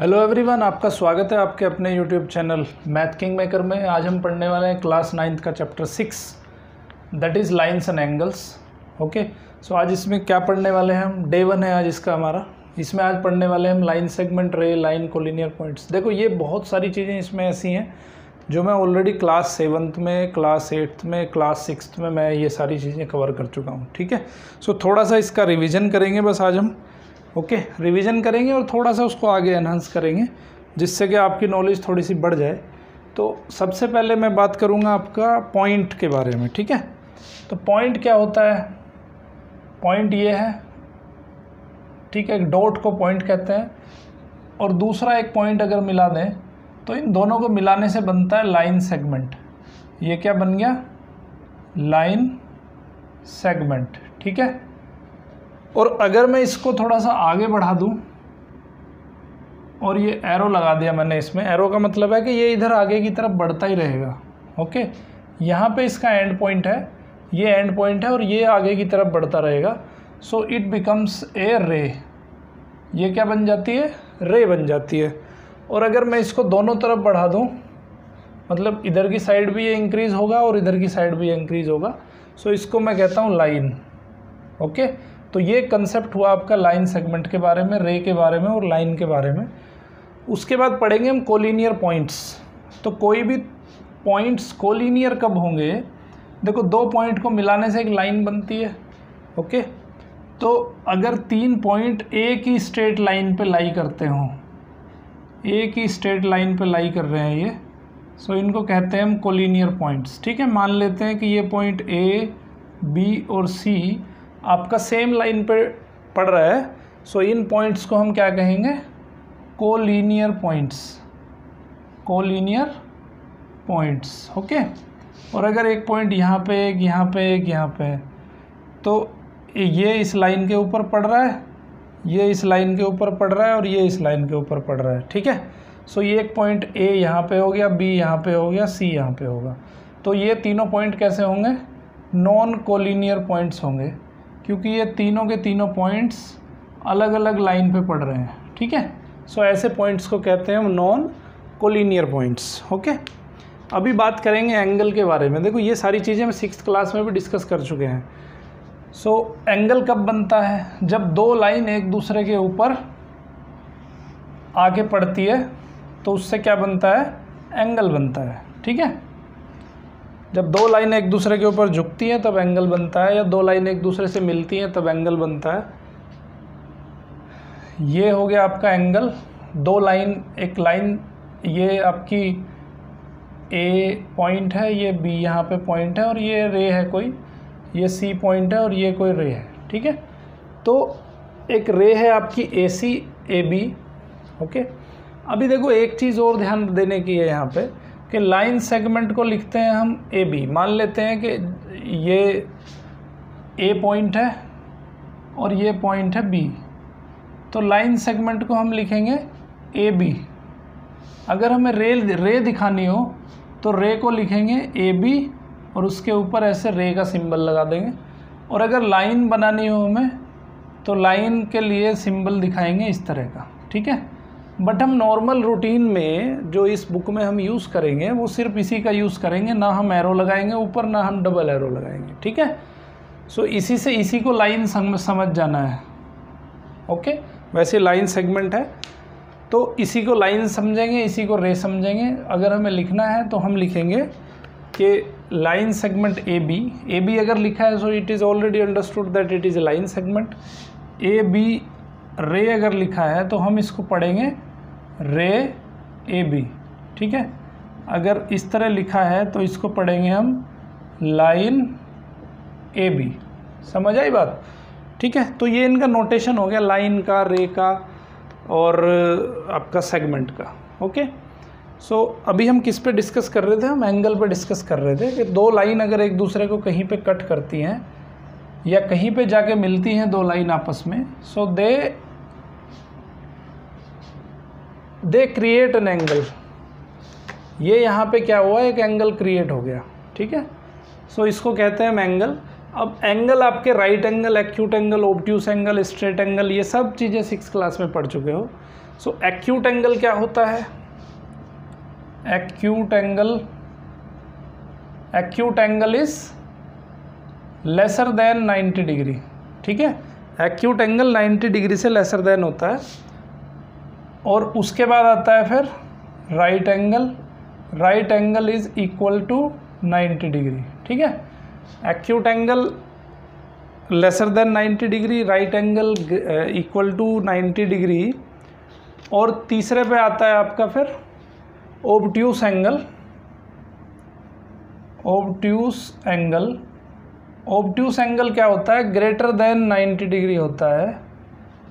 Hello everyone, आपका स्वागत है आपके अपने YouTube channel math king maker में। आज हम पढ़ने वाले हैं क्लास 9th का chapter 6 that is lines and angles. Okay, so आज इसमें क्या पढ़ने वाले हैं हम? डे 1 है आज इसका हमारा। इसमें आज पढ़ने वाले हैं हम लाइन सेगमेंट, रे, लाइन, कोलिनियर पॉइंट्स। देखो ये बहुत सारी चीज़ें इसमें ऐसी हैं जो मैं ऑलरेडी क्लास 7th में, क्लास 8th में, क्लास 6th में मैं ये सारी चीज़ें कवर कर चुका हूँ। ठीक है, सो थोड़ा सा इसका रिविज़न करेंगे बस आज हम। ओके, रिवीजन करेंगे और थोड़ा सा उसको आगे एनहांस करेंगे जिससे कि आपकी नॉलेज थोड़ी सी बढ़ जाए। तो सबसे पहले मैं बात करूँगा आपका पॉइंट के बारे में। ठीक है, तो पॉइंट क्या होता है? पॉइंट ये है, ठीक है, एक डॉट को पॉइंट कहते हैं और दूसरा एक पॉइंट अगर मिला दें तो इन दोनों को मिलाने से बनता है लाइन सेगमेंट। ये क्या बन गया? Line segment. ठीक है, और अगर मैं इसको थोड़ा सा आगे बढ़ा दूं और ये एरो लगा दिया मैंने, इसमें एरो का मतलब है कि ये इधर आगे की तरफ बढ़ता ही रहेगा। ओके, यहाँ पे इसका एंड पॉइंट है, ये एंड पॉइंट है और ये आगे की तरफ बढ़ता रहेगा। सो इट बिकम्स ए रे। ये क्या बन जाती है? रे बन जाती है। और अगर मैं इसको दोनों तरफ बढ़ा दूँ, मतलब इधर की साइड भी ये इंक्रीज़ होगा और इधर की साइड भी इंक्रीज़ होगा, सो इसको मैं कहता हूँ लाइन। ओके, तो ये कंसेप्ट हुआ आपका लाइन सेगमेंट के बारे में, रे के बारे में और लाइन के बारे में। उसके बाद पढ़ेंगे हम कोलिनियर पॉइंट्स। तो कोई भी पॉइंट्स कोलिनियर कब होंगे? देखो, दो पॉइंट को मिलाने से एक लाइन बनती है। ओके, तो अगर तीन पॉइंट एक ही स्ट्रेट लाइन पे लाई करते हों, एक ही स्ट्रेट लाइन पे लाई कर रहे हैं ये, सो इनको कहते हैं हम कोलिनियर पॉइंट्स। ठीक है, मान लेते हैं कि ये पॉइंट ए, बी और सी आपका सेम लाइन पे पड़ रहा है। सो इन पॉइंट्स को हम क्या कहेंगे? Collinear points. Collinear points. Okay, और अगर एक पॉइंट यहाँ पे, एक यहाँ पे, एक यहाँ पे, तो ये इस लाइन के ऊपर पड़ रहा है, ये इस लाइन के ऊपर पड़ रहा है और ये इस लाइन के ऊपर पड़ रहा है। ठीक है, सो ये एक पॉइंट ए यहाँ पे हो गया, बी यहाँ पे हो गया, सी यहाँ पे होगा। तो ये तीनों पॉइंट कैसे होंगे? नॉन कोलिनियर पॉइंट्स होंगे, क्योंकि ये तीनों के तीनों पॉइंट्स अलग अलग लाइन पे पड़ रहे हैं। ठीक है, सो ऐसे पॉइंट्स को कहते हैं हम नॉन कोलिनियर पॉइंट्स। ओके, अभी बात करेंगे एंगल के बारे में। देखो, ये सारी चीज़ें हम 6th क्लास में भी डिस्कस कर चुके हैं। सो एंगल कब बनता है? जब दो लाइन एक दूसरे के ऊपर आगे पड़ती है तो उससे क्या बनता है? एंगल बनता है। ठीक है, जब दो लाइन एक दूसरे के ऊपर झुकती हैं तब एंगल बनता है, या दो लाइन एक दूसरे से मिलती हैं तब एंगल बनता है। ये हो गया आपका एंगल। दो लाइन, एक लाइन ये आपकी ए पॉइंट है, ये बी यहाँ पे पॉइंट है और ये रे है कोई, ये सी पॉइंट है और ये कोई रे है। ठीक है, तो एक रे है आपकी ए सी, ए बी। ओके, अभी देखो एक चीज़ और ध्यान देने की है यहाँ पे कि लाइन सेगमेंट को लिखते हैं हम ए बी। मान लेते हैं कि ये ए पॉइंट है और ये पॉइंट है बी, तो लाइन सेगमेंट को हम लिखेंगे ए बी। अगर हमें रे दिखानी हो तो रे को लिखेंगे ए बी और उसके ऊपर ऐसे रे का सिंबल लगा देंगे। और अगर लाइन बनानी हो हमें तो लाइन के लिए सिंबल दिखाएंगे इस तरह का। ठीक है, बट हम नॉर्मल रूटीन में जो इस बुक में हम यूज़ करेंगे वो सिर्फ इसी का यूज़ करेंगे, ना हम एरो लगाएंगे ऊपर, ना हम डबल एरो लगाएंगे। ठीक है, सो इसी से इसी को लाइन समझ जाना है। ओके, वैसे लाइन सेगमेंट है तो इसी को लाइन समझेंगे, इसी को रे समझेंगे। अगर हमें लिखना है तो हम लिखेंगे कि लाइन सेगमेंट ए बी अगर लिखा है so it is already understood that it is a line segment. A B ray अगर लिखा है तो हम इसको पढ़ेंगे रे ए बी। ठीक है, अगर इस तरह लिखा है तो इसको पढ़ेंगे हम लाइन ए बी। समझ आई बात? ठीक है, तो ये इनका नोटेशन हो गया, लाइन का, रे का और आपका सेगमेंट का। ओके, सो अभी हम किस पे डिस्कस कर रहे थे? हम एंगल पे डिस्कस कर रहे थे कि दो लाइन अगर एक दूसरे को कहीं पे कट करती हैं या कहीं पे जाके मिलती हैं दो लाइन आपस में, सो दे क्रिएट एन एंगल। ये यहाँ पे क्या हुआ? एक एंगल क्रिएट हो गया। ठीक है, सो इसको कहते हैं हम एंगल। अब एंगल आपके right angle, acute angle, obtuse angle, straight angle, ये सब चीज़ें 6th क्लास में पढ़ चुके हो। सो एक्यूट एंगल क्या होता है? Acute angle is lesser than 90 degree. ठीक है, एक्यूट एंगल 90 डिग्री से लेसर देन होता है। और उसके बाद आता है फिर right angle is equal to 90 degree. ठीक है, acute angle lesser than 90 degree, right angle equal to 90 degree. और तीसरे पे आता है आपका फिर ओब्ट्यूस एंगल क्या होता है? ग्रेटर देन 90 डिग्री होता है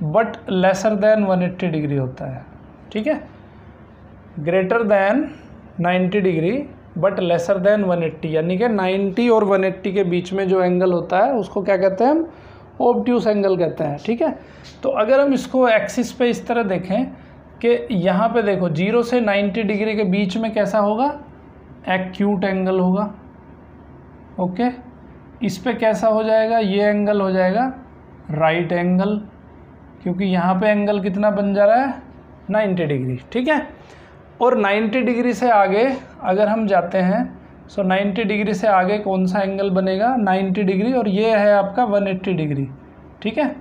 बट लेसर देन 180 डिग्री होता है। ठीक है, greater than 90 degree but lesser than 180, यानी कि 90 और 180 के बीच में जो एंगल होता है उसको क्या कहते हैं? हम ओब्ट्यूस एंगल कहते हैं। ठीक है, तो अगर हम इसको एक्सिस पे इस तरह देखें कि यहाँ पे देखो 0 से 90 डिग्री के बीच में कैसा होगा? एक्यूट एंगल होगा। ओके, इस पे कैसा हो जाएगा? ये एंगल हो जाएगा राइट एंगल, क्योंकि यहाँ पे एंगल कितना बन जा रहा है? 90 डिग्री। ठीक है, और 90 डिग्री से आगे अगर हम जाते हैं, सो 90 डिग्री से आगे कौन सा एंगल बनेगा? 90 डिग्री, और ये है आपका 180 डिग्री। ठीक है,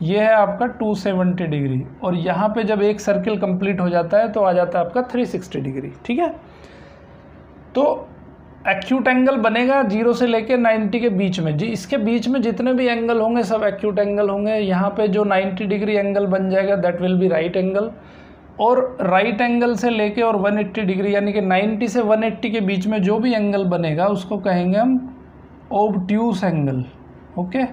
ये है आपका 270 डिग्री। और यहाँ पे जब एक सर्किल कंप्लीट हो जाता है तो आ जाता है आपका 360 डिग्री। ठीक है, तो एक्यूट एंगल बनेगा 0 से लेके 90 के बीच में। जी, इसके बीच में जितने भी एंगल होंगे सब एक्यूट एंगल होंगे। यहाँ पे जो 90 डिग्री एंगल बन जाएगा that will B right angle. और राइट एंगल से लेके और 180 डिग्री, यानी कि 90 से 180 के बीच में जो भी एंगल बनेगा उसको कहेंगे हम ओब्ट्यूस एंगल। ओके,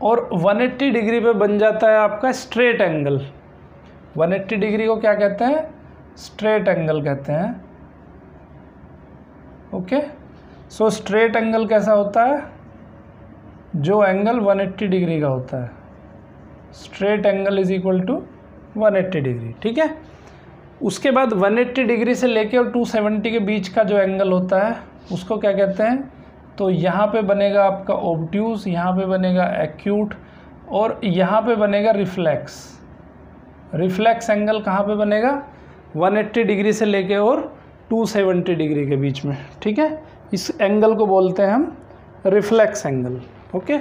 और 180 डिग्री पे बन जाता है आपका स्ट्रेट एंगल। 180 डिग्री को क्या कहते हैं? स्ट्रेट एंगल कहते हैं। ओके, सो स्ट्रेट एंगल कैसा होता है? जो एंगल 180 डिग्री का होता है, straight angle is equal to 180 degree. ठीक है, उसके बाद 180 डिग्री से लेके और 270 के बीच का जो एंगल होता है उसको क्या कहते हैं? तो यहाँ पे बनेगा आपका ओब्ट्यूस, यहाँ पे बनेगा एक्यूट, और यहाँ पे बनेगा रिफ्लेक्स एंगल। कहाँ पे बनेगा? 180 डिग्री से लेके और 270 डिग्री के बीच में। ठीक है, इस एंगल को बोलते हैं हम रिफ्लेक्स एंगल। ओके,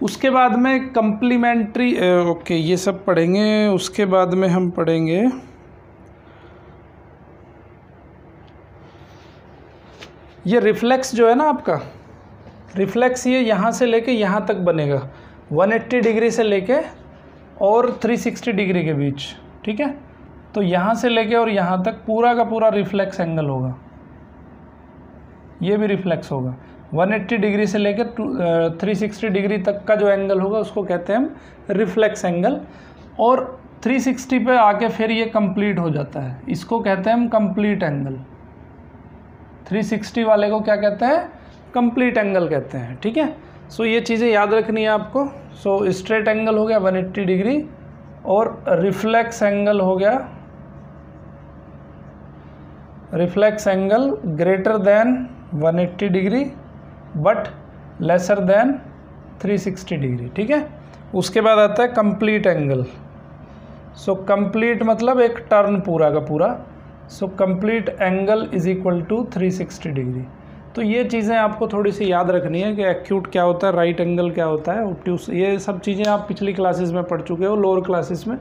उसके बाद में कंप्लीमेंट्री, ओके ये सब पढ़ेंगे। उसके बाद में हम पढ़ेंगे ये रिफ्लेक्स जो है ना आपका, रिफ्लेक्स ये यहाँ से लेके यहाँ तक बनेगा, 180 डिग्री से लेके और 360 डिग्री के बीच। ठीक है, तो यहाँ से लेके और यहाँ तक पूरा का पूरा रिफ्लेक्स एंगल होगा। ये भी रिफ्लेक्स होगा। 180 डिग्री से लेकर 360 डिग्री तक का जो एंगल होगा उसको कहते हैं हम रिफ्लेक्स एंगल। और 360 पे आके फिर ये कंप्लीट हो जाता है, इसको कहते हैं हम कंप्लीट एंगल। 360 वाले को क्या कहते हैं? कंप्लीट एंगल कहते हैं। ठीक है, सो ये चीज़ें याद रखनी है आपको। सो स्ट्रेट एंगल हो गया 180 डिग्री, और रिफ्लेक्स एंगल हो गया, reflex angle greater than 180 degree but lesser than 360 degree. ठीक है, उसके बाद आता है कंप्लीट एंगल। सो कंप्लीट मतलब एक टर्न पूरा का पूरा। So complete angle is equal to 360 degree. तो ये चीज़ें आपको थोड़ी सी याद रखनी है कि एक्यूट क्या होता है, राइट एंगल क्या होता है, ओब्ट्यूस, ये सब चीज़ें आप पिछली क्लासेस में पढ़ चुके हो, लोअर क्लासेस में।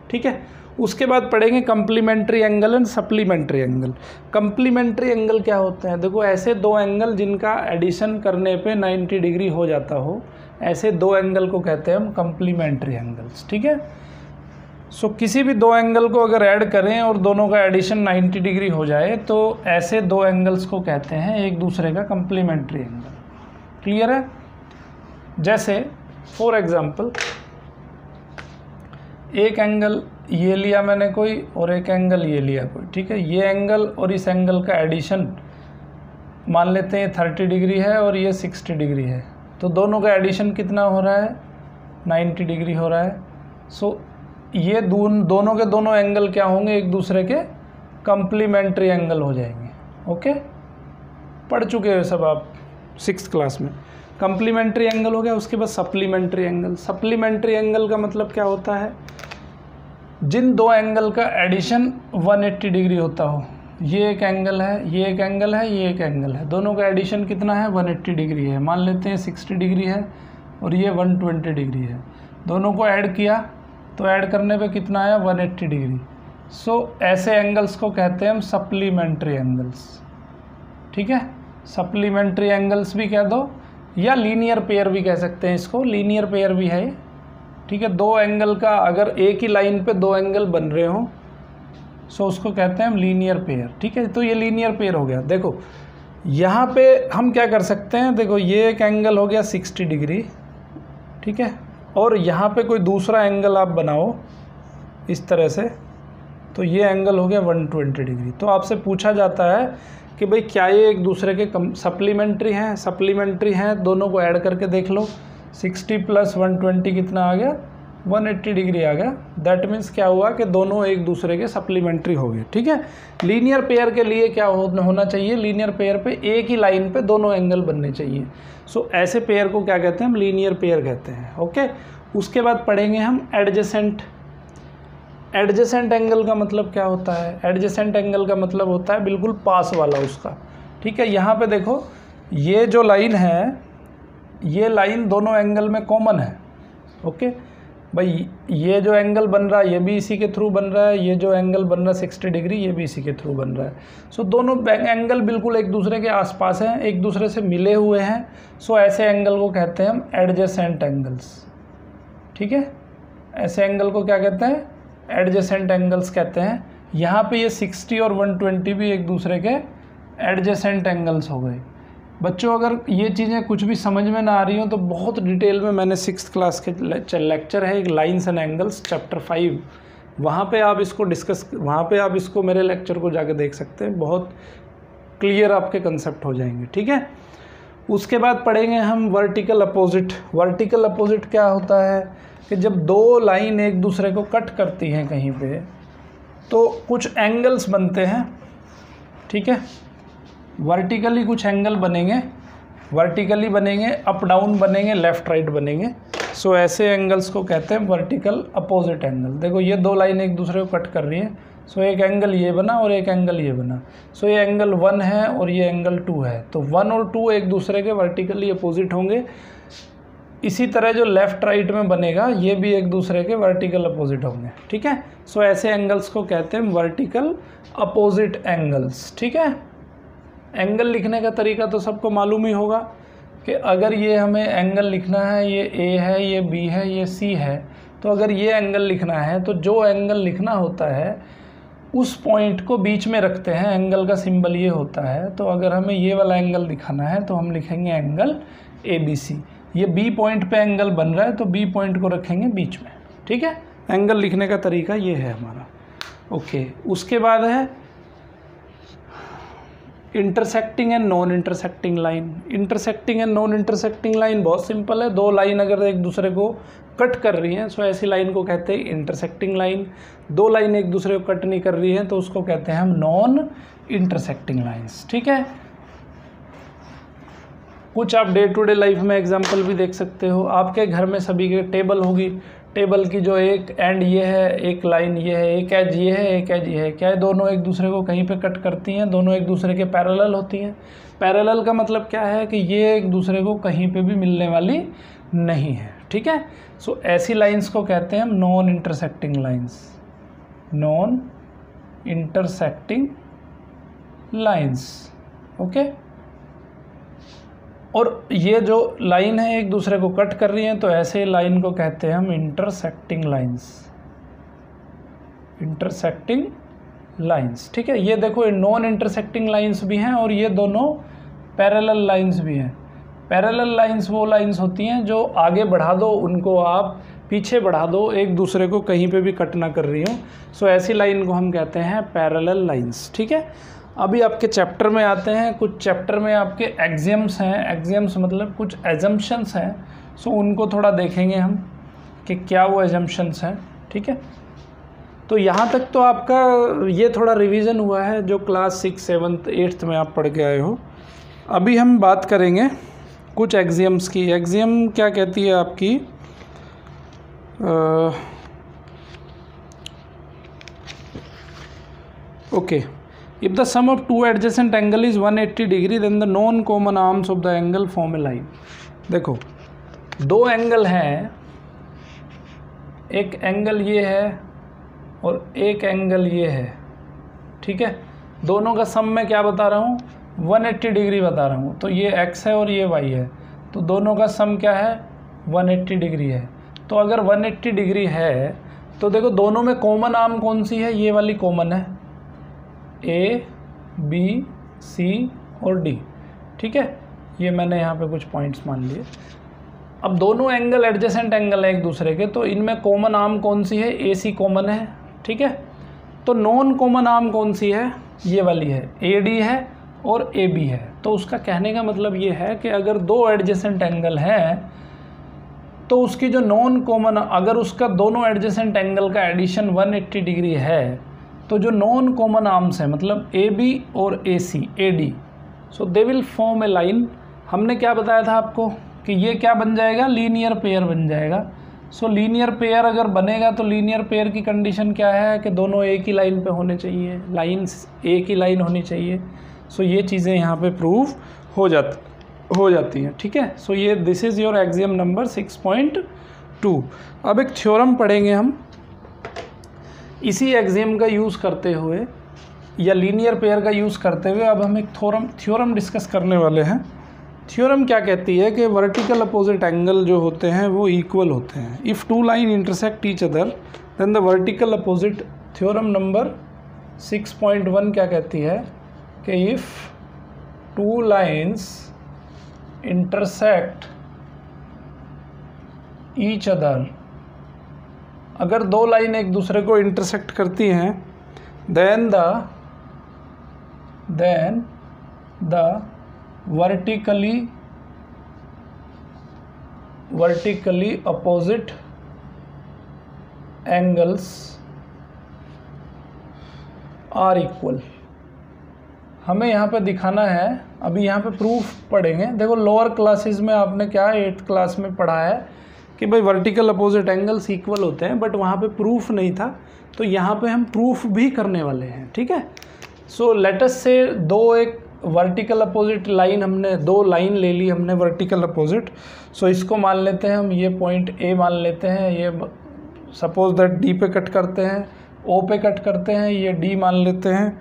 ठीक है, उसके बाद पढ़ेंगे complementary angle and supplementary angle. Complementary angle क्या होते हैं? देखो, ऐसे दो एंगल जिनका एडिशन करने पे 90 डिग्री हो जाता हो, ऐसे दो एंगल को कहते हैं हम कम्प्लीमेंट्री एंगल्स। ठीक है, सो किसी भी दो एंगल को अगर ऐड करें और दोनों का एडिशन 90 डिग्री हो जाए तो ऐसे दो एंगल्स को कहते हैं एक दूसरे का कम्प्लीमेंट्री एंगल। क्लियर है? जैसे फॉर एग्जांपल एक एंगल ये लिया मैंने कोई और एक एंगल ये लिया कोई। ठीक है, ये एंगल और इस एंगल का एडिशन मान लेते हैं 30 डिग्री है और ये 60 डिग्री है, तो दोनों का एडिशन कितना हो रहा है? 90 डिग्री हो रहा है। सो ये दोनों के दोनों एंगल क्या होंगे? एक दूसरे के कम्प्लीमेंट्री एंगल हो जाएंगे। ओके, पढ़ चुके हो सब आप 6th क्लास में। कम्प्लीमेंट्री एंगल हो गया, उसके बाद सप्लीमेंट्री एंगल। सप्लीमेंट्री एंगल का मतलब क्या होता है, जिन दो एंगल का एडिशन 180 डिग्री होता हो। ये एक एंगल है, ये एक एंगल है, ये एक एंगल है, दोनों का एडिशन कितना है 180 डिग्री है। मान लेते हैं 60 डिग्री है और ये 120 डिग्री है, दोनों को ऐड किया तो ऐड करने पे कितना आया 180 डिग्री। सो ऐसे एंगल्स को कहते हैं हम सप्लीमेंट्री एंगल्स। ठीक है, सप्लीमेंट्री एंगल्स भी कह दो या लीनियर पेयर भी कह सकते हैं इसको, लीनियर पेयर भी है। ठीक है, दो एंगल का अगर एक ही लाइन पे दो एंगल बन रहे हो सो उसको कहते हैं हम लीनियर पेयर। ठीक है, तो ये लीनियर पेयर हो गया। देखो यहाँ पे हम क्या कर सकते हैं, देखो ये एक एंगल हो गया 60 डिग्री, ठीक है, और यहाँ पे कोई दूसरा एंगल आप बनाओ इस तरह से, तो ये एंगल हो गया 120 डिग्री। तो आपसे पूछा जाता है कि भाई क्या ये एक दूसरे के सप्लीमेंट्री हैं? सप्लीमेंट्री हैं, दोनों को ऐड करके देख लो। 60 + 120 कितना आ गया 180 डिग्री आ गया। दैट मीन्स क्या हुआ कि दोनों एक दूसरे के सप्लीमेंट्री हो गए। ठीक है, लीनियर पेयर के लिए क्या होना चाहिए, लीनियर पेयर पे एक ही लाइन पे दोनों एंगल बनने चाहिए। सो ऐसे पेयर को क्या कहते हैं हम, लीनियर पेयर कहते हैं। ओके, उसके बाद पढ़ेंगे हम एडजेसेंट। एडजेसेंट एंगल का मतलब क्या होता है, एडजेसेंट एंगल का मतलब होता है बिल्कुल पास वाला उसका। ठीक है, यहाँ पे देखो ये जो लाइन है, ये लाइन दोनों एंगल में कॉमन है। ओके भाई, ये जो एंगल बन रहा है ये भी इसी के थ्रू बन रहा है, ये जो एंगल बन रहा है 60 डिग्री ये भी इसी के थ्रू बन रहा है। सो दोनों एंगल बिल्कुल एक दूसरे के आसपास हैं, एक दूसरे से मिले हुए हैं। सो ऐसे एंगल को कहते हैं हम एडजेसेंट एंगल्स। ठीक है, ऐसे एंगल को क्या कहते हैं, एडजेसेंट एंगल्स कहते हैं। यहाँ पे ये 60 और 120 भी एक दूसरे के एडजेसेंट एंगल्स हो गए। बच्चों अगर ये चीज़ें कुछ भी समझ में ना आ रही हो तो बहुत डिटेल में मैंने 6th क्लास के लेक्चर है एक लाइन्स एंड एंगल्स चैप्टर 5, वहाँ पे आप इसको डिस्कस, वहाँ पे आप इसको मेरे लेक्चर को जाके देख सकते हैं, बहुत क्लियर आपके कंसेप्ट हो जाएंगे। ठीक है, उसके बाद पढ़ेंगे हम वर्टिकल अपोजिट। वर्टिकल अपोजिट क्या होता है कि जब दो लाइन एक दूसरे को कट करती हैं कहीं पे तो कुछ एंगल्स बनते हैं। ठीक है, वर्टिकली कुछ एंगल बनेंगे, वर्टिकली बनेंगे, अप डाउन बनेंगे, लेफ़्ट राइट बनेंगे। सो ऐसे एंगल्स को कहते हैं वर्टिकल अपोजिट एंगल। देखो ये दो लाइन एक दूसरे को कट कर रही हैं, सो एक एंगल ये बना और एक एंगल ये बना। सो ये एंगल 1 है और ये एंगल 2 है, तो 1 और 2 एक दूसरे के वर्टिकली अपोजिट होंगे। इसी तरह जो लेफ़्ट राइट में बनेगा ये भी एक दूसरे के वर्टिकल अपोजिट होंगे। ठीक है, सो ऐसे एंगल्स को कहते हैं वर्टिकल अपोजिट एंगल्स। ठीक है, एंगल लिखने का तरीका तो सबको मालूम ही होगा कि अगर ये हमें एंगल लिखना है, ये ए है, ये बी है, ये सी है, तो अगर ये एंगल लिखना है तो जो एंगल लिखना होता है उस पॉइंट को बीच में रखते हैं, एंगल का सिंबल ये होता है। तो अगर हमें ये वाला एंगल दिखाना है तो हम लिखेंगे एंगल ABC। ये बी पॉइंट पे एंगल बन रहा है तो बी पॉइंट को रखेंगे बीच में। ठीक है, एंगल लिखने का तरीका ये है हमारा। ओके, उसके बाद है intersecting and non intersecting line. Intersecting and non intersecting line बहुत सिंपल है, दो लाइन अगर एक दूसरे को कट कर रही हैं सो ऐसी लाइन को कहते हैं इंटरसेक्टिंग लाइन। दो लाइन एक दूसरे को कट नहीं कर रही हैं तो उसको कहते हैं हम नॉन इंटरसेक्टिंग लाइंस। ठीक है, कुछ आप डे टू डे लाइफ में एग्जांपल भी देख सकते हो। आपके घर में सभी के टेबल होगी, टेबल की जो एक एंड ये है, एक लाइन ये है, एक एज ये है, एक एज ये है, क्या है दोनों एक दूसरे को कहीं पे कट करती हैं, दोनों एक दूसरे के पैरेलल होती हैं। पैरेलल का मतलब क्या है कि ये एक दूसरे को कहीं पे भी मिलने वाली नहीं है। ठीक है, सो ऐसी लाइंस को कहते हैं हम non intersecting lines. Non intersecting lines. Okay, और ये जो लाइन है एक दूसरे को कट कर रही हैं तो ऐसे लाइन को कहते हैं हम इंटरसेक्टिंग लाइंस। Intersecting lines. ठीक है, ये देखो नॉन इंटरसेक्टिंग लाइंस भी हैं और ये दोनों पैरेलल लाइंस भी हैं। पैरेलल लाइंस वो लाइंस होती हैं जो आगे बढ़ा दो उनको आप पीछे बढ़ा दो, एक दूसरे को कहीं पे भी कट ना कर रही हो। सो ऐसी लाइन को हम कहते हैं पैरेलल लाइंस। ठीक है, अभी आपके चैप्टर में आते हैं। कुछ चैप्टर में आपके एग्जाम्स हैं, एग्जाम्स मतलब कुछ एजम्पशंस हैं। सो उनको थोड़ा देखेंगे हम कि क्या वो एजम्पशंस हैं। ठीक है, तो यहाँ तक तो आपका ये थोड़ा रिवीजन हुआ है जो क्लास 6, 7, 8 में आप पढ़ के आए हो। अभी हम बात करेंगे कुछ एक्सियम्स की। एक्सियम क्या कहती है आपकी, okay, if the sum of two adjacent angle is 180 degree then the non common arms of the angle form a line. देखो दो एंगल हैं, एक एंगल ये है और एक एंगल ये है, ठीक है। दोनों का सम मैं क्या बता रहा हूँ, 180 डिग्री बता रहा हूँ। तो ये x है और ये y है, तो दोनों का सम क्या है, 180 डिग्री है। तो अगर 180 डिग्री है तो देखो दोनों में कॉमन आर्म कौन सी है, ये वाली कॉमन है, A, B, C और D, ठीक है। ये मैंने यहाँ पे कुछ पॉइंट्स मान लिए। अब दोनों एंगल एडजेसेंट एंगल है एक दूसरे के, तो इनमें कॉमन आर्म कौन सी है, AC कॉमन है, ठीक है। तो नॉन कॉमन आर्म कौन सी है, ये वाली है, AD है और AB है। तो उसका कहने का मतलब ये है कि अगर दो एडजेसेंट एंगल हैं तो उसकी जो नॉन कॉमन, अगर उसका दोनों एडजेसेंट एंगल का एडिशन 180 डिग्री है तो जो नॉन कॉमन आर्म्स हैं मतलब AB और AC, AD, so they will form a line. हमने क्या बताया था आपको कि ये क्या बन जाएगा, लीनियर पेयर बन जाएगा। सो लीनियर पेयर अगर बनेगा तो लीनियर पेयर की कंडीशन क्या है कि दोनों एक ही लाइन पे होने चाहिए, लाइंस एक ही लाइन होनी चाहिए। सो ये चीज़ें यहाँ पे प्रूव हो जाती हैं, ठीक है। सो ये this is your axiom number 6.2। अब एक थ्योरम पढ़ेंगे हम इसी एक्सियम का यूज़ करते हुए या लीनियर पेयर का यूज़ करते हुए। अब हम एक थ्योरम डिस्कस करने वाले हैं। थ्योरम क्या कहती है कि वर्टिकल अपोजिट एंगल जो होते हैं वो इक्वल होते हैं। If two line intersect each other then the vertical opposite. Theorem number 6.1 क्या कहती है कि if two lines intersect each other, अगर दो लाइन एक दूसरे को इंटरसेक्ट करती हैं, then the vertically opposite angles are equal। हमें यहाँ पे दिखाना है, अभी यहाँ पे प्रूफ पढ़ेंगे। देखो लोअर क्लासेस में आपने क्या 8th क्लास में पढ़ा है कि भाई वर्टिकल अपोजिट एंगल्स इक्वल होते हैं, बट वहाँ पे प्रूफ नहीं था। तो यहाँ पे हम प्रूफ भी करने वाले हैं, ठीक है। सो लेट अस से एक वर्टिकल अपोजिट लाइन, हमने दो लाइन ले ली हमने वर्टिकल अपोजिट। सो इसको मान लेते हैं हम, ये पॉइंट A मान लेते हैं, ये सपोज दैट D पे कट करते हैं, O पे कट करते हैं, ये D मान लेते हैं,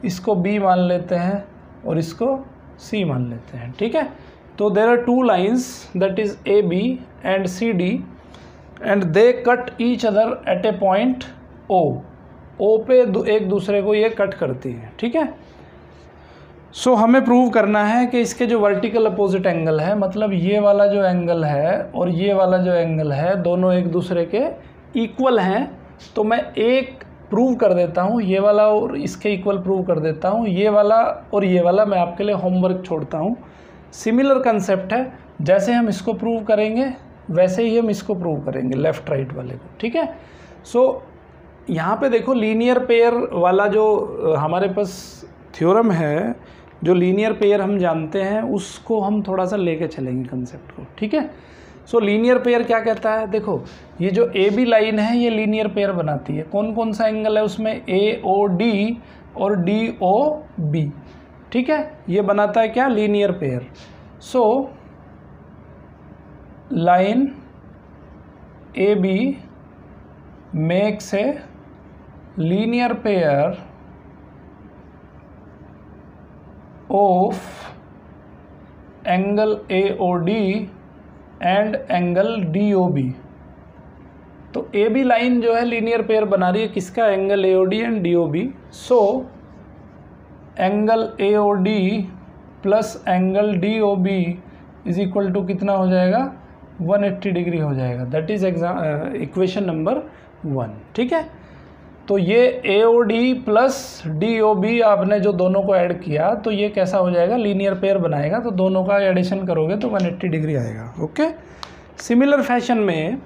इसको B मान लेते हैं और इसको C मान लेते हैं, ठीक है। तो there are two lines that is AB and CD and they cut each other at a point O पे एक दूसरे को ये कट करती है, ठीक है। सो हमें प्रूव करना है कि इसके जो वर्टिकल अपोजिट एंगल है, मतलब ये वाला जो एंगल है और ये वाला जो एंगल है, दोनों एक दूसरे के इक्वल हैं। तो मैं एक प्रूव कर देता हूँ, ये वाला और इसके इक्वल प्रूव कर देता हूँ, ये वाला और ये वाला मैं आपके लिए होमवर्क छोड़ता हूँ। सिमिलर कंसेप्ट है, जैसे हम इसको प्रूव करेंगे वैसे ही हम इसको प्रूव करेंगे लेफ़्ट राइट वाले को, ठीक है। सो यहाँ पे देखो लीनियर पेयर वाला जो हमारे पास थ्योरम है, जो लीनियर पेयर हम जानते हैं उसको हम थोड़ा सा लेके चलेंगे कंसेप्ट को, ठीक है। सो लीनियर पेयर क्या कहता है, देखो ये जो AB लाइन है ये लीनियर पेयर बनाती है। कौन कौन सा एंगल है उसमें, AOD और DOB, ठीक है। ये बनाता है क्या, linear pair. So line AB makes a linear pair of angle AOD and angle DOB। तो AB लाइन जो है लीनियर पेयर बना रही है किसका, angle AOD and DOB। So angle AOD plus angle DOB is equal to कितना हो जाएगा, 180 डिग्री हो जाएगा। दैट इज इक्वेशन नंबर 1, ठीक है। तो ये AOD प्लस DOB आपने जो दोनों को ऐड किया तो ये कैसा हो जाएगा, लीनियर पेयर बनाएगा। तो दोनों का एडिशन करोगे तो 180 डिग्री आएगा, ओके। सिमिलर फैशन में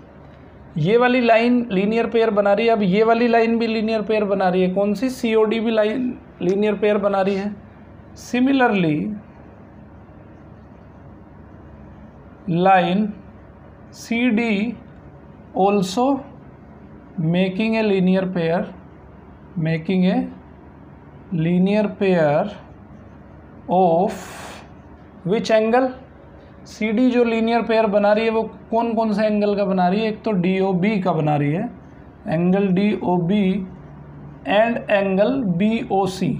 ये वाली लाइन लीनियर पेयर बना रही है, अब ये वाली लाइन भी लीनियर पेयर बना रही है। कौन सी, COD भी लाइन लीनियर पेयर बना रही है। Similarly line CD also making a linear pair of which angle? CD जो लीनियर पेयर बना रही है वो कौन कौन से एंगल का बना रही है? एक तो DOB का बना रही है, angle DOB and angle BOC,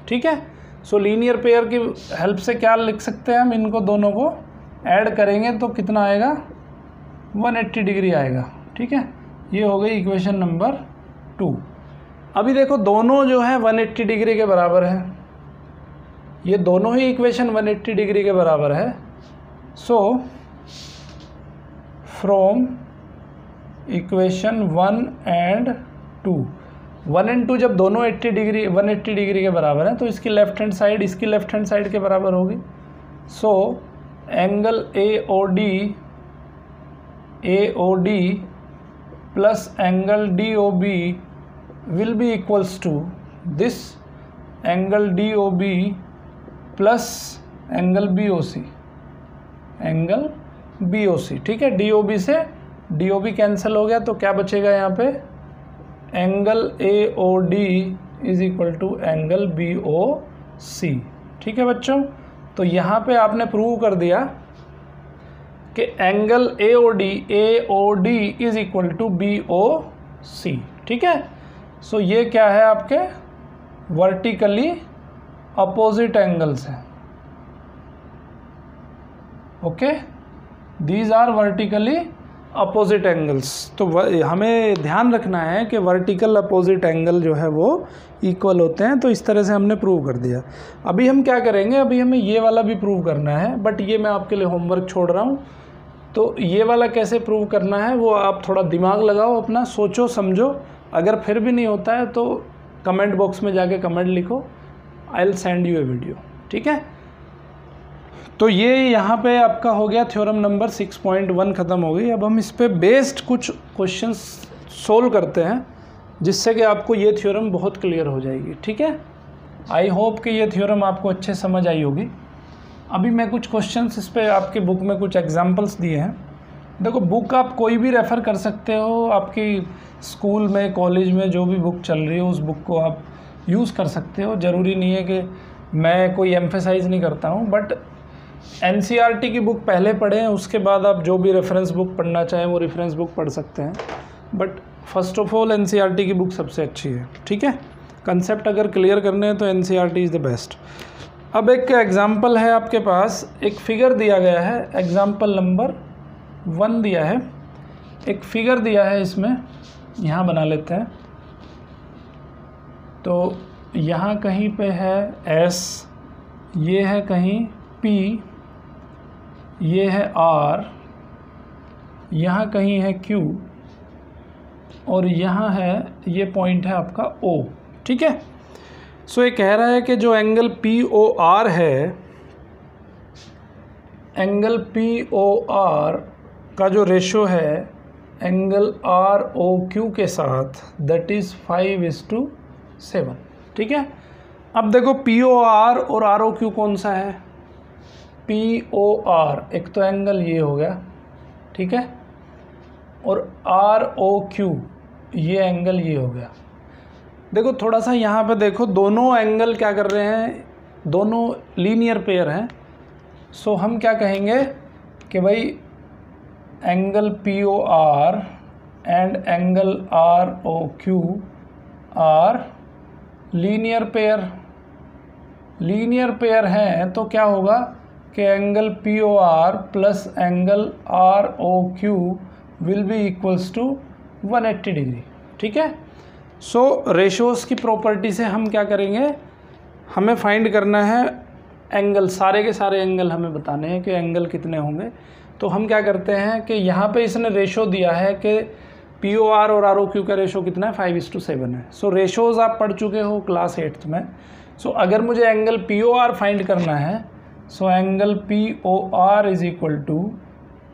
ठीक है। सो लीनियर पेयर की हेल्प से क्या लिख सकते हैं हम, इनको दोनों को ऐड करेंगे तो कितना आएगा, 180 डिग्री आएगा, ठीक है। ये हो गई इक्वेशन नंबर 2। अभी देखो दोनों जो है 180 डिग्री के बराबर है, ये दोनों ही इक्वेशन 180 डिग्री के बराबर है। So from equation 1 and 2, 1 and 2 जब दोनों 180 डिग्री के बराबर है तो इसकी लेफ्ट हैंड साइड इसकी लेफ्ट हैंड साइड के बराबर होगी। सो angle AOD plus angle DOB will be equals to this angle DOB plus angle BOC, ठीक है। DOB से DOB कैंसिल हो गया तो क्या बचेगा यहाँ पे, angle AOD is equal to angle BOC, ठीक है बच्चों। तो यहाँ पे आपने प्रूव कर दिया कि angle AOD is equal to BOC, ठीक है। सो ये क्या है, आपके वर्टिकली अपोजिट एंगल्स हैं, okay, these are vertically opposite angles. तो हमें ध्यान रखना है कि वर्टिकल अपोजिट एंगल जो है वो इक्वल होते हैं। तो इस तरह से हमने प्रूव कर दिया। अभी हम क्या करेंगे, अभी हमें ये वाला भी प्रूव करना है, बट ये मैं आपके लिए होमवर्क छोड़ रहा हूँ। तो ये वाला कैसे प्रूव करना है वो आप थोड़ा दिमाग लगाओ अपना, सोचो समझो। अगर फिर भी नहीं होता है तो कमेंट बॉक्स में जाके कमेंट लिखो, I will send U A video, ठीक है। तो ये यहाँ पे आपका हो गया थ्योरम नंबर 6.1 ख़त्म हो गई। अब हम इस पे बेस्ड कुछ क्वेश्चंस सोल्व करते हैं जिससे कि आपको ये थ्योरम बहुत क्लियर हो जाएगी, ठीक है। आई होप कि ये थ्योरम आपको अच्छे समझ आई होगी। अभी मैं कुछ क्वेश्चंस इस पे आपके बुक में कुछ एग्जांपल्स दिए हैं। देखो बुक आप कोई भी रेफ़र कर सकते हो, आपकी स्कूल में कॉलेज में जो भी बुक चल रही हो उस बुक को आप यूज़ कर सकते हो। ज़रूरी नहीं है कि मैं कोई एम्फेसाइज़ नहीं करता हूँ, बट NCERT की बुक पहले पढ़ें, उसके बाद आप जो भी रेफरेंस बुक पढ़ना चाहें वो रेफरेंस बुक पढ़ सकते हैं। But first of all NCERT की बुक सबसे अच्छी है, ठीक है। कंसेप्ट अगर क्लियर करने हैं तो NCERT इज़ द बेस्ट। अब एक एग्ज़ाम्पल है आपके पास, एक फिगर दिया गया है, एग्ज़ाम्पल नंबर 1 दिया है, एक फिगर दिया है, इसमें यहाँ बना लेते हैं। तो यहाँ कहीं पे है S, ये है कहीं P, ये है R, यहाँ कहीं है Q और यहाँ है, ये पॉइंट है आपका O, ठीक है। सो ये कह रहा है कि जो एंगल POR है, एंगल POR का जो रेशो है एंगल ROQ के साथ, दैट इज़ 5:7, ठीक है। अब देखो POR और ROQ कौन सा है, POR एक तो एंगल ये हो गया, ठीक है, और ROQ ये एंगल ये हो गया। देखो थोड़ा सा यहाँ पे देखो, दोनों एंगल क्या कर रहे हैं, दोनों लीनियर पेयर हैं। सो हम क्या कहेंगे कि भाई angle POR and angle ROQ are linear pair हैं। तो क्या होगा कि angle POR plus angle ROQ will be equals to 180 degree, ठीक है। सो रेशोज़ की प्रॉपर्टी से हम क्या करेंगे, हमें फाइंड करना है एंगल, सारे के सारे एंगल हमें बताने हैं कि एंगल कितने होंगे। तो हम क्या करते हैं कि यहाँ पे इसने रेशो दिया है कि POR और ROQ का रेशो कितना है, 5:7 है। सो रेशोज़ आप पढ़ चुके हो क्लास 8th में। सो अगर मुझे एंगल POR फाइंड करना है, so angle POR is equal to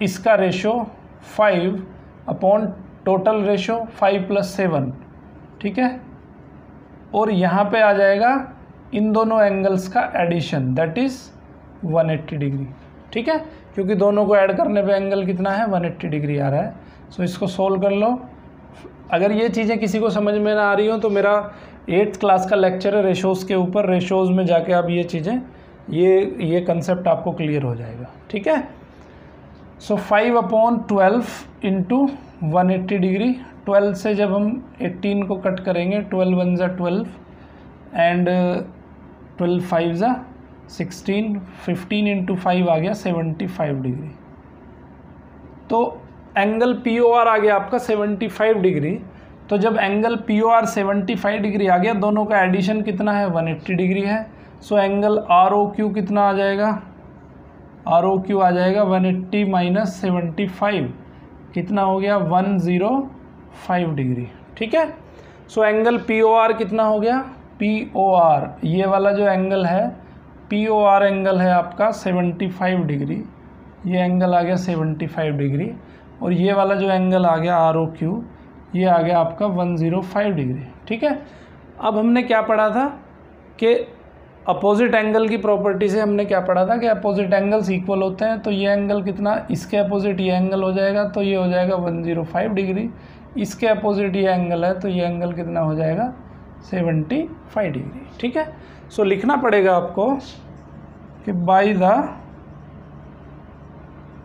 इसका रेशो 5 अपॉन टोटल रेशो 5 + 7, ठीक है। और यहाँ पे आ जाएगा इन दोनों एंगल्स का एडिशन, दैट इज़ 180 डिग्री, ठीक है, क्योंकि दोनों को ऐड करने पे एंगल कितना है 180 डिग्री आ रहा है। सो इसको सोल्व कर लो। अगर ये चीज़ें किसी को समझ में ना आ रही हो तो मेरा 8th क्लास का लेक्चर है रेशोज़ के ऊपर, रेशोज़ में जाके आप ये चीज़ें ये कंसेप्ट आपको क्लियर हो जाएगा, ठीक है। सो 5/12 इंटू 180 डिग्री, 12 से जब हम 18 को कट करेंगे 12 1 ज़ा 12 एंड 12 5 ज़ा 16, 15 इंटू 5 आ गया 75 डिग्री। तो एंगल POR आ गया आपका 75 डिग्री। तो जब एंगल POR 75 डिग्री आ गया, दोनों का एडिशन कितना है 180 डिग्री है। सो एंगल ROQ कितना आ जाएगा, ROQ आ जाएगा 180 माइनस 75, कितना हो गया 105 डिग्री, ठीक है। सो एंगल POR कितना हो गया, POR ये वाला जो एंगल है POR एंगल है आपका 75 डिग्री, ये एंगल आ गया 75 डिग्री, और ये वाला जो एंगल आ गया ROQ ये आ गया आपका 105 डिग्री, ठीक है। अब हमने क्या पढ़ा था कि अपोजिट एंगल की प्रॉपर्टी से हमने क्या पढ़ा था कि अपोजिट एंगल्स इक्वल होते हैं। तो ये एंगल कितना, इसके अपोजिट ये एंगल हो जाएगा, तो ये हो जाएगा 105 डिग्री। इसके अपोजिट ये एंगल है, तो ये एंगल कितना हो जाएगा 75 डिग्री, ठीक है। सो लिखना पड़ेगा आपको कि by the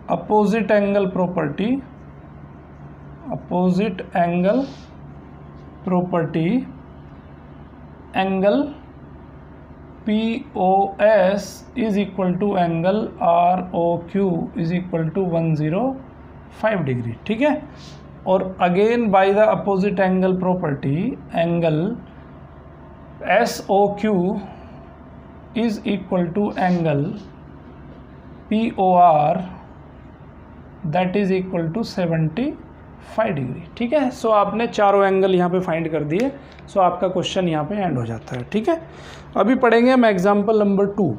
opposite angle property, opposite angle property, angle POS is equal to angle ROQ is equal to 105 degree, ठीक है। और again by the opposite angle property, angle SOQ is equal to angle POR that is equal to 75 degree, ठीक है। सो आपने चारों angle यहाँ पे find कर दिए। सो आपका क्वेश्चन यहाँ पे एंड हो जाता है, ठीक है। अभी पढ़ेंगे हम एग्जाम्पल नंबर 2।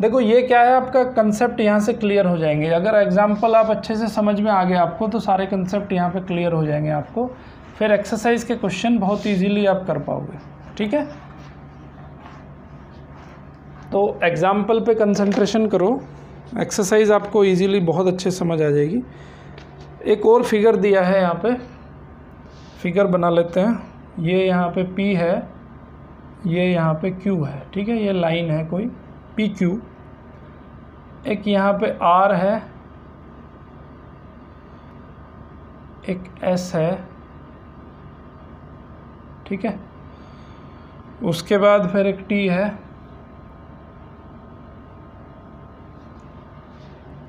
देखो ये क्या है, आपका कंसेप्ट यहाँ से क्लियर हो जाएंगे। अगर एग्जाम्पल आप अच्छे से समझ में आ गए आपको, तो सारे कंसेप्ट यहाँ पे क्लियर हो जाएंगे आपको। फिर एक्सरसाइज के क्वेश्चन बहुत ईजीली आप कर पाओगे, ठीक है। तो एग्जाम्पल पे कंसंट्रेशन करो, एक्सरसाइज आपको इजीली बहुत अच्छे समझ आ जाएगी। एक और फिगर दिया है यहाँ पे, फिगर बना लेते हैं। ये यहाँ पे P है, ये यहाँ पे Q है, ठीक है। ये लाइन है कोई PQ, एक यहाँ पे R है, एक S है, ठीक है। उसके बाद फिर एक T है,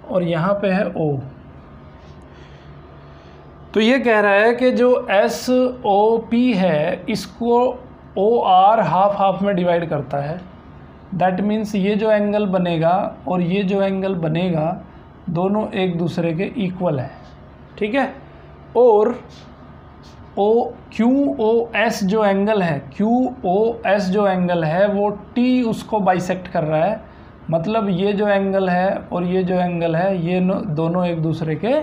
और यहाँ पे है O। तो ये कह रहा है कि जो SOP है इसको OR हाफ हाफ में डिवाइड करता है। दैट मीन्स ये जो एंगल बनेगा और ये जो एंगल बनेगा दोनों एक दूसरे के इक्वल है, ठीक है। और QOS जो एंगल है, QOS जो एंगल है वो T उसको बाइसेक्ट कर रहा है। मतलब ये जो एंगल है और ये जो एंगल है ये दोनों एक दूसरे के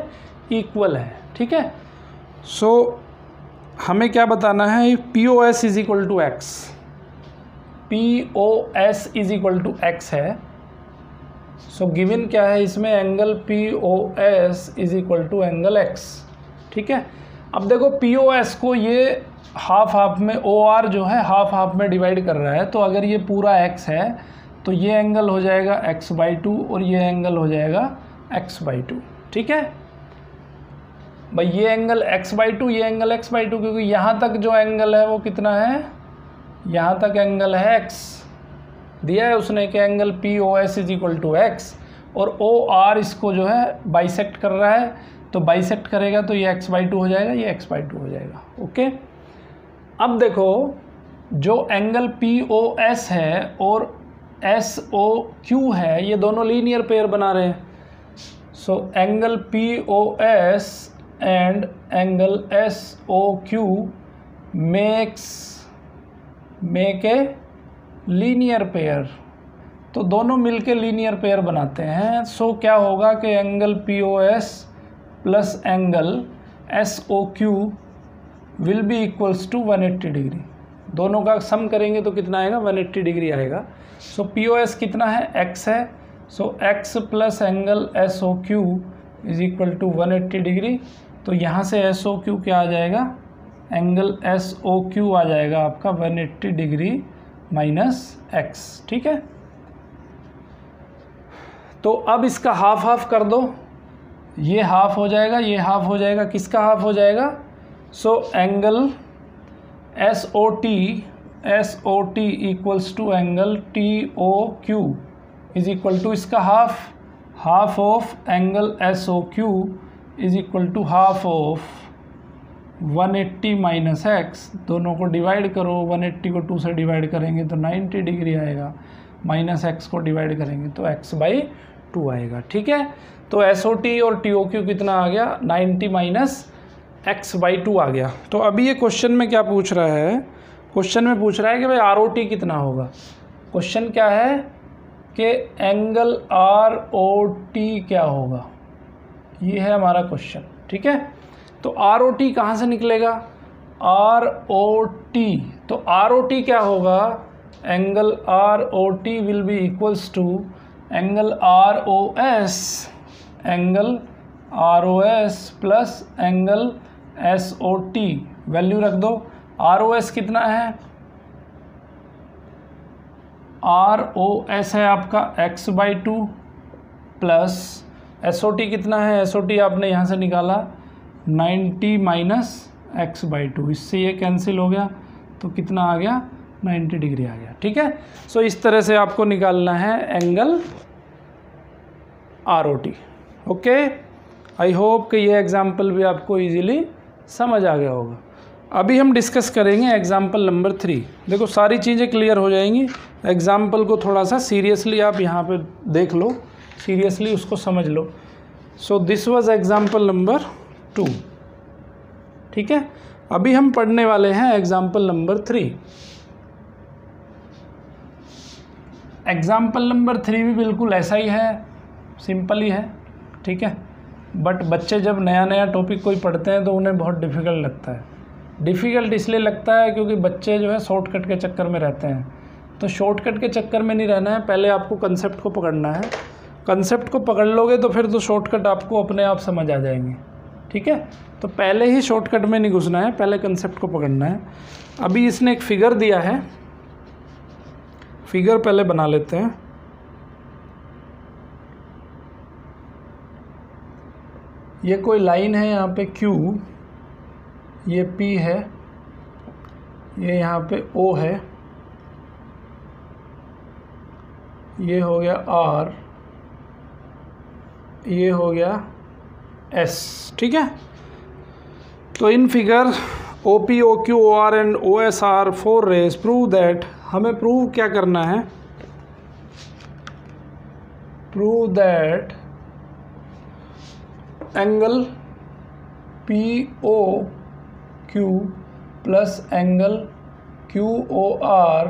इक्वल है, ठीक है। सो हमें क्या बताना है, POS is equal to x, POS is equal to x है। सो गिवन क्या है इसमें, angle POS is equal to angle x, ठीक है। अब देखो POS को ये हाफ हाफ में, OR जो है हाफ हाफ में डिवाइड कर रहा है। तो अगर ये पूरा x है तो ये एंगल हो जाएगा x/2 और ये एंगल हो जाएगा x/2, ठीक है भाई। ये एंगल x/2, ये एंगल x/2, क्योंकि यहाँ तक जो एंगल है वो कितना है, यहाँ तक एंगल है x, दिया है उसने कि angle POS is equal to x, और OR इसको जो है बाइसेक्ट कर रहा है। तो बाइसेक्ट करेगा तो ये x/2 हो जाएगा, ये x/2 हो जाएगा, ओके। अब देखो जो एंगल POS है और SOQ है, ये दोनों लीनियर पेयर बना रहे हैं। So angle POS and angle SOQ make a linear pair. तो दोनों मिलके लीनियर पेयर बनाते हैं। सो क्या होगा कि angle POS plus angle SOQ will be equals to 180 degree. दोनों का सम करेंगे तो कितना आएगा, 180 डिग्री आएगा। सो POS कितना है, x है। So x plus angle SOQ is equal to 180 degree. तो यहाँ से SOQ क्या आ जाएगा, एंगल SOQ आ जाएगा आपका 180 डिग्री माइनस x। ठीक है, तो अब इसका हाफ हाफ कर दो, ये हाफ हो जाएगा, ये हाफ हो जाएगा, किसका हाफ हो जाएगा, so angle SOT equals to angle TOQ is equal to इसका half of angle SOQ is equal to half of 180 minus x. दोनों को डिवाइड करो, 180 को 2 से डिवाइड करेंगे तो 90 डिग्री आएगा, माइनस एक्स को डिवाइड करेंगे तो x/2 आएगा। ठीक है, तो SOT और TOQ कितना आ गया, 90 माइनस x/2 आ गया। तो अभी ये क्वेश्चन में क्या पूछ रहा है, क्वेश्चन में पूछ रहा है कि भाई ROT कितना होगा। क्वेश्चन क्या है कि एंगल ROT क्या होगा, ये है हमारा क्वेश्चन। ठीक है, तो ROT कहाँ से निकलेगा, ROT, तो ROT क्या होगा, angle ROT will be equals to angle ROS plus angle SOT। Value रख दो, ROS कितना है, ROS है आपका x/2 प्लस SOT कितना है, SOT आपने यहाँ से निकाला 90 माइनस x/2, इससे ये कैंसिल हो गया तो कितना आ गया, 90 डिग्री आ गया। ठीक है, सो इस तरह से आपको निकालना है angle ROT। Okay, I hope कि ये एग्जाम्पल भी आपको इजीली समझ आ गया होगा। अभी हम डिस्कस करेंगे एग्जाम्पल नंबर 3। देखो सारी चीज़ें क्लियर हो जाएंगी, एग्जाम्पल को थोड़ा सा सीरियसली आप यहाँ पे देख लो, सीरियसली उसको समझ लो। So this was example number 2। ठीक है, अभी हम पढ़ने वाले हैं एग्जाम्पल नंबर 3। एग्जाम्पल नंबर 3 भी बिल्कुल ऐसा ही है, सिंपल ही है। ठीक है, बट बच्चे जब नया नया टॉपिक कोई पढ़ते हैं तो उन्हें बहुत डिफ़िकल्ट लगता है। डिफ़िकल्ट इसलिए लगता है क्योंकि बच्चे जो है शॉर्टकट के चक्कर में रहते हैं। तो शॉर्टकट के चक्कर में नहीं रहना है, पहले आपको कंसेप्ट को पकड़ना है। कंसेप्ट को पकड़ लोगे तो फिर तो शॉर्टकट आपको अपने आप समझ आ जाएंगे। ठीक है, तो पहले ही शॉर्टकट में नहीं घुसना है, पहले कंसेप्ट को पकड़ना है। अभी इसने एक फिगर दिया है, फिगर पहले बना लेते हैं। ये कोई लाइन है यहाँ पे Q, ये P है, ये यहाँ पे O है, ये हो गया R, ये हो गया S। ठीक है, तो in figure OP, OQ, OR and OS are 4 rays prove that, हमें प्रूव क्या करना है, prove that angle POQ plus angle QOR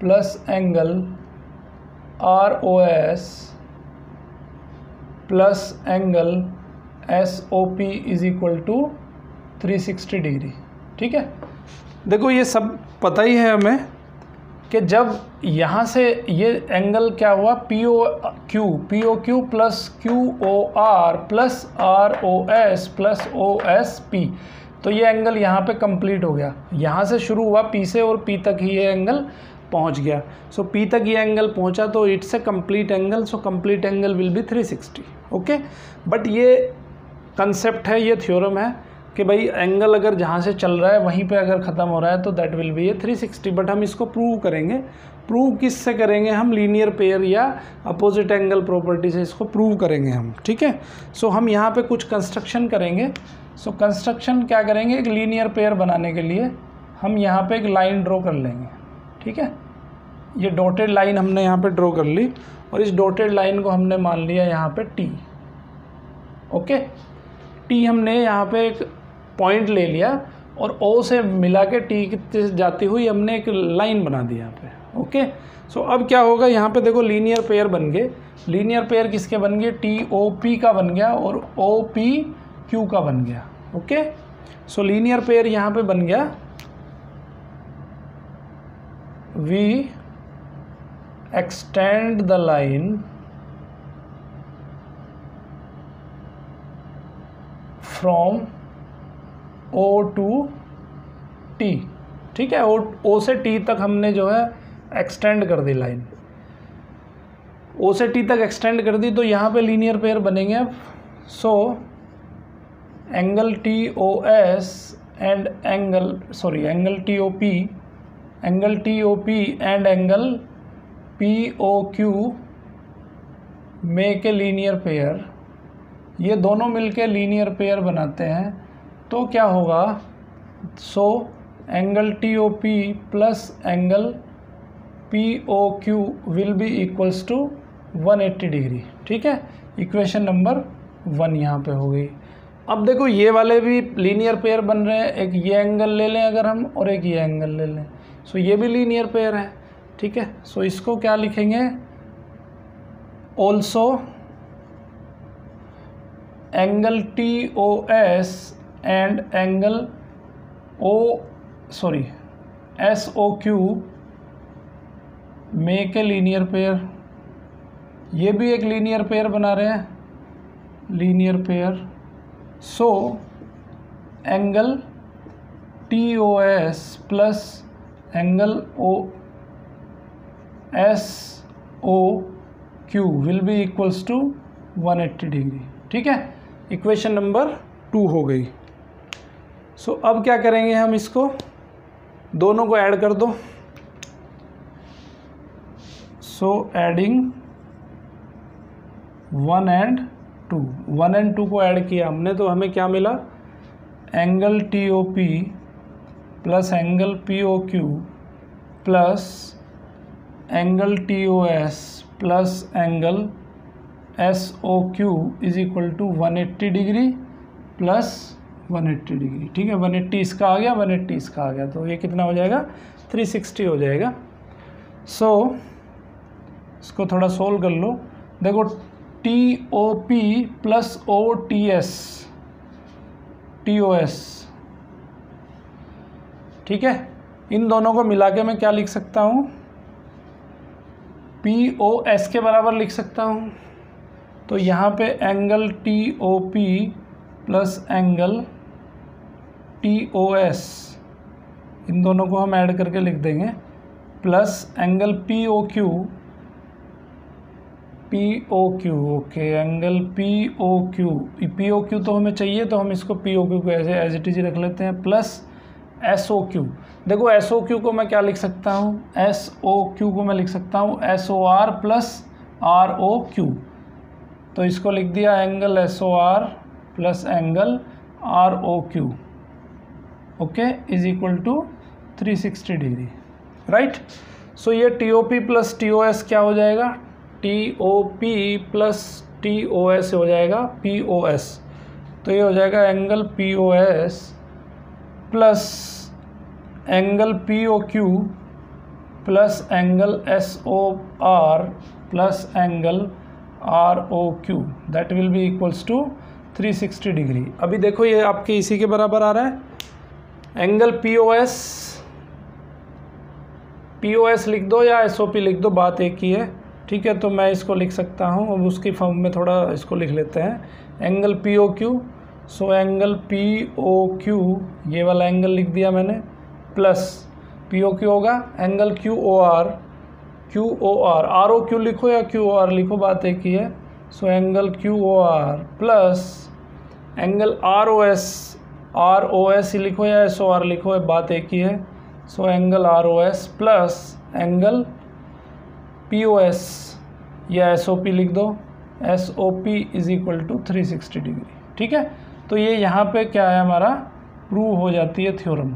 plus angle ROS plus angle SOP is equal to 360 degree. ठीक है, देखो ये सब पता ही है हमें कि जब यहाँ से ये एंगल क्या हुआ, POQ plus QOR plus ROS plus OSP, तो ये एंगल यहाँ पे कंप्लीट हो गया। यहाँ से शुरू हुआ P से और P तक ही ये एंगल पहुँच गया। सो P तक ये एंगल पहुँचा तो it's a complete angle, so complete angle will be 360। Okay, but ये कंसेप्ट है, ये थ्योरम है कि भाई एंगल अगर जहाँ से चल रहा है वहीं पे अगर ख़त्म हो रहा है तो दैट विल बी ये 360। बट हम इसको प्रूव करेंगे। प्रूव किस से करेंगे हम, लीनियर पेयर या अपोजिट एंगल प्रॉपर्टी से इसको प्रूव करेंगे हम। ठीक है, सो हम यहाँ पे कुछ कंस्ट्रक्शन करेंगे। सो कंस्ट्रक्शन क्या करेंगे, एक लीनियर पेयर बनाने के लिए हम यहाँ पे एक लाइन ड्रॉ कर लेंगे। ठीक है, ये डॉटेड लाइन हमने यहाँ पे ड्रॉ कर ली और इस डॉटेड लाइन को हमने मान लिया यहाँ पे T। ओके, T हमने यहाँ पे एक पॉइंट ले लिया और O से मिला के T से जाती हुई हमने एक लाइन बना दी यहाँ पे। ओके, सो अब क्या होगा, यहाँ पे देखो लीनियर पेयर बन गए। लीनियर पेयर किसके बन गए, TOP का बन गया और OPQ का बन गया। ओके, सो लीनियर पेयर यहाँ पे बन गया, we extend the line from O to T, ठीक है। ओ से टी तक हमने जो है एक्सटेंड कर दी लाइन, ओ से टी तक एक्सटेंड कर दी, तो यहाँ पे लीनियर पेयर बनेंगे अब। So angle T O S and angle T O P and angle P O Q make a linear pair, ये दोनों मिलके लीनियर पेयर बनाते हैं। तो क्या होगा, so angle T O P plus angle P O Q will be equals to 180 degree, ठीक है। इक्वेशन नंबर 1 यहाँ पे हो गई। अब देखो ये वाले भी लीनियर पेयर बन रहे हैं, एक ये एंगल ले लें अगर हम और एक ये एंगल ले लें, सो ये भी लीनियर पेयर है, ठीक है। सो इसको क्या लिखेंगे, also angle T O S and angle S O Q make a linear pair, ये भी एक लीनियर पेयर बना रहे हैं, linear pair. So angle T O S plus angle O S O Q will be equals to 180 degree, ठीक है। Equation number 2 हो गई। सो अब क्या करेंगे हम, इसको दोनों को ऐड कर दो। सो एडिंग 1 and 2 को ऐड किया हमने, तो हमें क्या मिला, angle T O P plus angle P O Q plus angle T O S plus angle S O Q is equal to 180 degree plus 180 degree, ठीक है। 180 इसका आ गया, 180 इसका आ गया, तो ये कितना हो जाएगा, 360 हो जाएगा। सो इसको थोड़ा सोल्व कर लो। देखो T O P plus O T S T O S, ठीक है। इन दोनों को मिला के मैं क्या लिख सकता हूँ, पी ओ एस के बराबर लिख सकता हूँ। तो यहाँ पे angle T O P plus angle T O S, इन दोनों को हम ऐड करके लिख देंगे, plus angle P O Q okay, angle P O Q तो हमें चाहिए, तो हम इसको पी ओ क्यू को ऐसे एज इट इज रख लेते हैं, प्लस एस ओ क्यू। देखो एस ओ क्यू को मैं क्या लिख सकता हूँ, एस ओ क्यू को मैं लिख सकता हूँ S O R plus R O Q, तो इसको लिख दिया angle S O R plus angle R O Q, okay, is equal to 360 degree, right. So ये T O P plus T O S क्या हो जाएगा, T O P plus T O S हो जाएगा पी ओ एस, तो ये हो जाएगा angle P O S plus angle P O Q plus angle S O R plus angle R O Q, that will be equals to 360 degree. अभी देखो ये आपके इसी के बराबर आ रहा है, एंगल पी ओ एस लिख दो या एस ओ पी लिख दो, बात एक ही है, ठीक है। तो मैं इसको लिख सकता हूँ, अब उसकी फॉर्म में थोड़ा इसको लिख लेते हैं, angle P O Q, so angle P O Q, ये वाला एंगल लिख दिया मैंने, प्लस पी ओ क्यू होगा angle Q O R, R O Q लिखो या क्यू ओ आर लिखो, बात एक ही है। So angle Q O R plus angle R O S ही लिखो या एस ओ आर लिखो, बात एक ही है। So angle R O S plus angle P O S या एस ओ पी लिख दो, S O P is equal to 360 degree, ठीक है। तो ये यहाँ पे क्या है, हमारा प्रूव हो जाती है थ्योरम।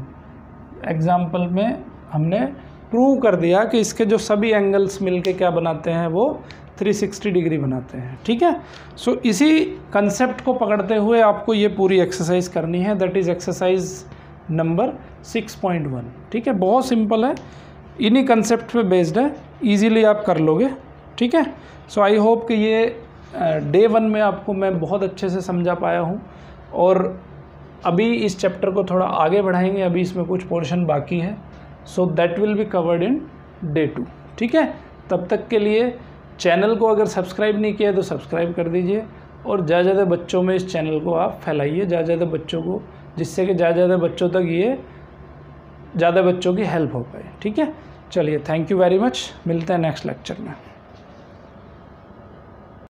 एग्जाम्पल में हमने प्रूव कर दिया कि इसके जो सभी एंगल्स मिलके क्या बनाते हैं, वो 360 डिग्री बनाते हैं, ठीक है। सो इसी कंसेप्ट को पकड़ते हुए आपको ये पूरी एक्सरसाइज करनी है, दैट इज़ एक्सरसाइज नंबर 6.1, ठीक है। बहुत सिंपल है, इन्हीं कंसेप्ट पे बेस्ड है, इजीली आप कर लोगे, ठीक है। सो आई होप कि ये डे 1 में आपको मैं बहुत अच्छे से समझा पाया हूँ, और अभी इस चैप्टर को थोड़ा आगे बढ़ाएंगे, अभी इसमें कुछ पोर्शन बाकी है, so that will be covered in day 2, ठीक है। तब तक के लिए चैनल को अगर सब्सक्राइब नहीं किया तो सब्सक्राइब कर दीजिए, और ज़्यादा ज़्यादा बच्चों में इस चैनल को आप फैलाइए, ज़्यादा ज़्यादा बच्चों को, जिससे कि ज़्यादा ज़्यादा बच्चों तक ये ज़्यादा बच्चों की हेल्प हो पाए। ठीक है, चलिए, थैंक यू वेरी मच, मिलते हैं नेक्स्ट लेक्चर में।